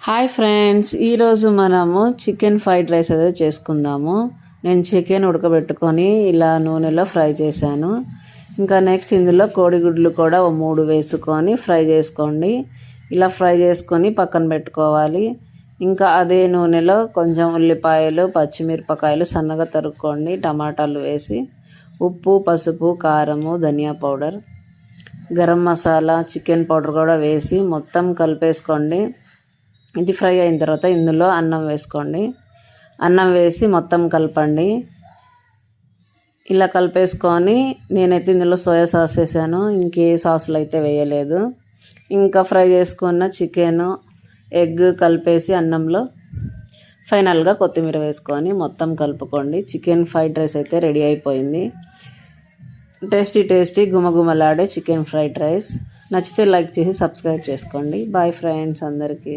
Hi friends, ఈరోజు మనము chicken fried rice అయితే చేసుకుందాము. నేను చికెన్ ఉడకబెట్టుకొని ఇలా నూనెలో ఫ్రై చేశాను. ఇంకా నెక్స్ట్ ఇందులో కోడిగుడ్లు కూడా 3 వేసుకొని ఫ్రై చేసుకోండి. ఇలా ఫ్రై చేసుకొని పక్కన పెట్టుకోవాలి. ఇంకా అదే నూనెలో కొంచెం ఉల్లిపాయలు, పచ్చిమిరపకాయలు సన్నగా తరుక్కోండి. టమాటాలు వేసి ఉప్పు, పసుపు, కారము, ధనియా powder, garam masala, chicken powder కూడా వేసి మొత్తం కలిపేసుకోండి. ఇది ఫ్రై అయిన తర్వాత ఇందులో అన్నం వేసుకోండి. అన్నం వేసి మొత్తం కలపండి. ఇలా కలిపేసుకొని నేనైతే ఇందులో సోయా సాస్ వేసాను. ఇంకే సాసులు అయితే వేయలేదు. ఇంకా ఫ్రై చేసుకున్న చికెను, ఎగ్ కలిపేసి అన్నంలో ఫైనల్గా కొత్తిమీర వేసుకొని మొత్తం కలుపుకోండి. చికెన్ ఫ్రైడ్ రైస్ అయితే రెడీ అయిపోయింది. టేస్టీ గుమగుమలాడే చికెన్ ఫ్రైడ్ రైస్. నచ్చితే లైక్ చేసి సబ్స్క్రైబ్ చేసుకోండి. బాయ్ ఫ్రెండ్స్ అందరికీ.